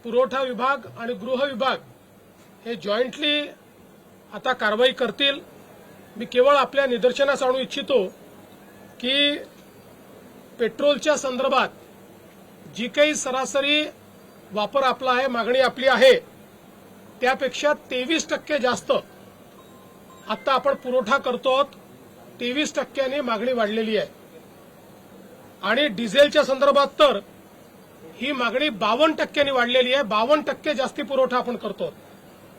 पुरवठा विभाग आणि गृह विभाग हे जॉईंटली आता कारवाई करतील. मी केवळ आपल्या निदर्शनास आणू इच्छितो की पेट्रोलच्या संदर्भात जी काही सरासरी वापर आपला आहे, मागणी आपली आहे, त्यापेक्षा 23% जास्त आता आपण पुरवठा करतो. 23% मागणी वाढलेली आहे. आणि डिझेलच्या संदर्भात तर ही मागणी 52% वाढलेली आहे. 52% जास्ती पुरवठा आपण करतो.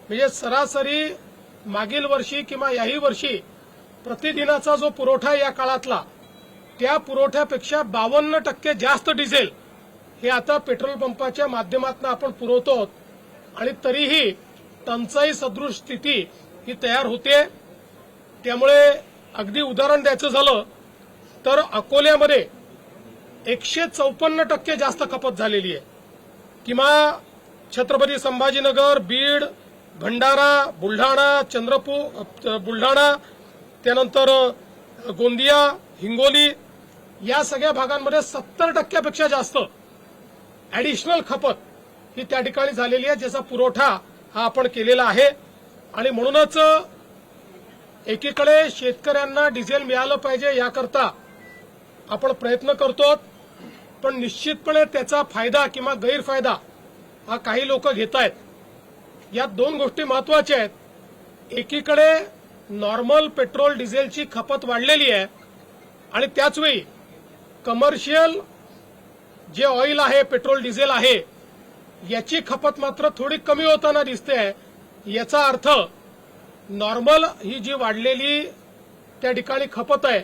म्हणजे सरासरी मागील वर्षी किंवा याही वर्षी प्रतिदिनाचा जो पुरवठा या काळातला, त्या पुरवठ्यापेक्षा 52% जास्त डिझेल हे आता पेट्रोल पंपाच्या माध्यमातून आपण पुरवतो. आणि तरीही टंचाई सदृश स्थिती ही तयार होते. त्यामुळे अगदी उदाहरण द्यायचं झालं तर अकोल्यामध्ये 154% जास्त खपत झालेली आहे. किंवा छत्रपती संभाजीनगर, बीड, भंडारा, बुलढाणा, चंद्रपूर, बुलढाणा, त्यानंतर गोंदिया, हिंगोली या सगळ्या भागांमध्ये 70% जास्त ऍडिशनल खपत ही त्या ठिकाणी झालेली आहे, ज्याचा पुरवठा हा आपण केलेला आहे. आणि म्हणूनच एकीकडे शेतकऱ्यांना डिझेल मिळालं पाहिजे याकरता आपण प्रयत्न करतो, पण निश्चितपणे त्याचा फायदा किंवा गैरफायदा हा काही लोक घेत आहेत. या दोन गोष्टी महत्वाच्या आहेत. एकीकडे नॉर्मल पेट्रोल डिझेलची खपत वाढलेली आहे आणि त्याचवेळी कमर्शियल जे ऑइल आहे, पेट्रोल डिझेल आहे, याची खपत मात्र थोडी कमी होताना दिसते आहे. याचा अर्थ नॉर्मल ही जी वाढलेली त्या ठिकाणी खपत आहे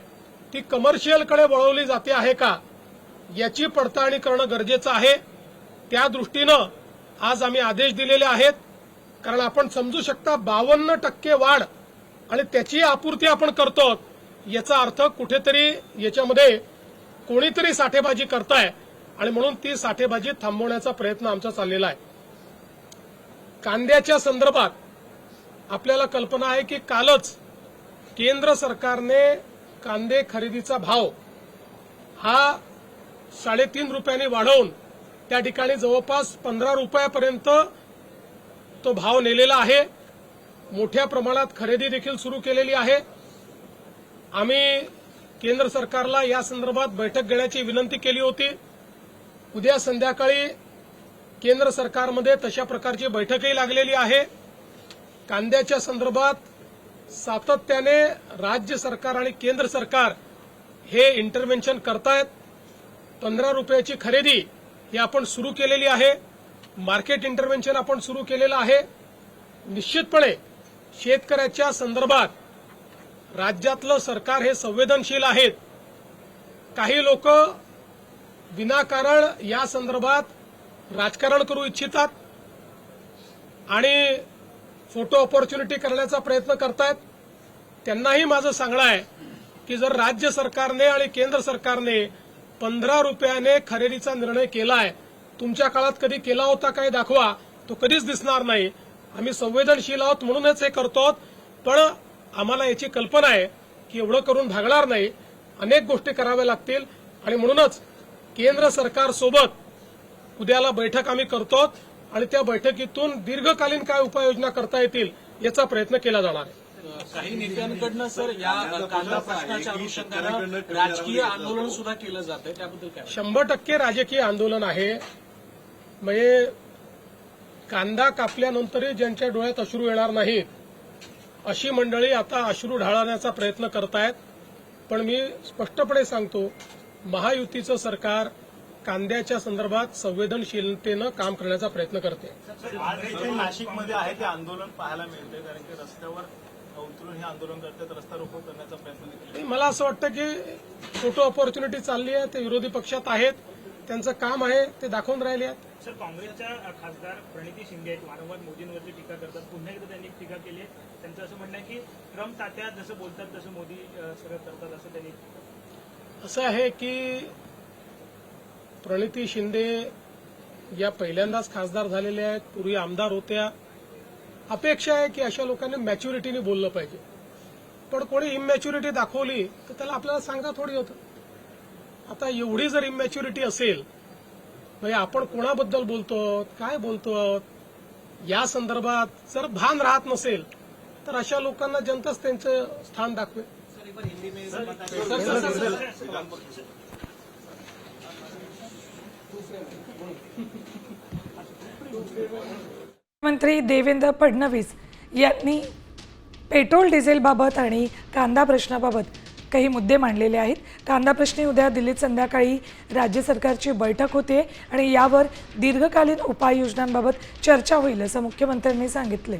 ती कमर्शियलकडे वळवली जाते आहे का, याची पडताळणी करणं गरजेचं आहे. त्या दृष्टीनं आज आम्ही आदेश दिलेले आहेत. कारण आपण समजू शकता 52% वाढ आणि त्याची आपूर्ती आपण करतो, याचा अर्थ कुठेतरी याच्यामध्ये कोणीतरी साठेबाजी करताय आणि म्हणून ती साठेबाजी थांबवण्याचा प्रयत्न आमचा चाललेला आहे. कांद्याच्या संदर्भात आपल्याला कल्पना आहे की कालच केंद्र सरकारने कांदे खरेदीचा भाव हा 3.5 रुपयांनी वाढवून त्या ठिकाणी जवळपास 15 रुपयापर्यंत तो भाव नेलेला आहे. मोठ्या प्रमाणात खरेदी देखील सुरू केलेली आहे. आम्ही केंद्र सरकारला या संदर्भात बैठक घेण्याची विनंती केली होती. उद्या संध्याकाळी केंद्र सरकारमध्ये तशा प्रकारची बैठकही लागलेली आहे. कांद्याच्या संदर्भात सातत्याने राज्य सरकार आणि केंद्र सरकार हे इंटरव्हेन्शन करतायत. 15 रुपयाची खरेदी ही आपण सुरू केलेली आहे. मार्केट इंटरव्हेन्शन आपण सुरू केलेलं आहे. निश्चितपणे शेतकऱ्याच्या संदर्भात राज्यातलं सरकार हे संवेदनशील आहेत. काही लोक विनाकारण या संदर्भात राजकारण करू इच्छितात आणि फोटो ऑपॉर्च्युनिटी करण्याचा प्रयत्न करतायत. त्यांनाही माझं सांगणं आहे की जर राज्य सरकारने आणि केंद्र सरकारने 15 रुपयाने खरेदीचा निर्णय केलाय, तुमच्या काळात कधी केला होता काय दाखवा, तो कधीच दिसणार नाही. आम्ही संवेदनशील आहोत म्हणूनच हे करतो. पण आम्हाला याची कल्पना आहे की एवढं करून भागणार नाही, अनेक गोष्टी कराव्या लागतील आणि म्हणूनच केंद्र सरकारसोबत उद्याला बैठक आम्ही करतो आणि त्या बैठकीतून दीर्घकालीन काय उपाययोजना करता येतील याचा प्रयत्न केला जाणार आहे. काही नेत्यांकडनं सर या कांदा प्रश्नाच्या अनुषंगानं राजकीय आंदोलन सुद्धा केलं जातंय, त्याबद्दल काय? 100% राजकीय आंदोलन आहे. म्हणजे कांदा कापल्यानंतरही ज्यांच्या डोळ्यात अश्रू येणार नाहीत अशी मंडळी आता अश्रू ढाळण्याचा प्रयत्न करतायत. पण मी स्पष्टपणे सांगतो, महायुतीचं सरकार कांद्याच्या संदर्भात संवेदनशीलतेनं काम करण्याचा प्रयत्न करते. नाशिकमध्ये आहे ते आंदोलन पाहायला मिळते, कारण की रस्त्यावर उतरून हे आंदोलन करतात, रस्ता रोको करण्याचा प्रयत्न देखील. मला असं वाटतं की फोटो ऑपॉर्च्युनिटी चालली आहे. ते विरोधी पक्षात आहेत, त्यांचं काम आहे ते दाखवून राहिले आहेत. सर, काँग्रेसच्या खासदार प्रणिती शिंदे आहेत, वारंवार मोदींवरती टीका करतात. पुन्हा एकदा त्यांनी टीका केली आहे. त्यांचं असं म्हणणं आहे की ट्रम्प तात्या जसं बोलतात तसं मोदी सगळं करतात, असं त्यांनी. असं आहे की प्रणिती शिंदे या पहिल्यांदाच खासदार झालेल्या आहेत, पूर्वी आमदार होत्या. अपेक्षा आहे की अशा लोकांनी मॅच्युरिटीने बोललं पाहिजे. पण कोणी इमॅच्युरिटी दाखवली तर त्याला आपल्याला सांगा थोडी होतं. आता एवढी जर इमॅच्युरिटी असेल म्हणजे आपण कोणाबद्दल बोलतो, काय बोलतो, या संदर्भात जर भान राहत नसेल तर अशा लोकांना जनताच त्यांचं स्थान दाखवेल. मंत्री देवेंद्र फडणवीस यांनी पेट्रोल डिझेलबाबत आणि कांदा प्रश्नाबाबत काही मुद्दे मांडलेले आहेत. कांदा प्रश्नी उद्या दिल्लीत संध्याकाळी राज्य सरकारची बैठक होते आणि यावर दीर्घकालीन उपाययोजनांबाबत चर्चा होईल असं मुख्यमंत्र्यांनी सांगितले.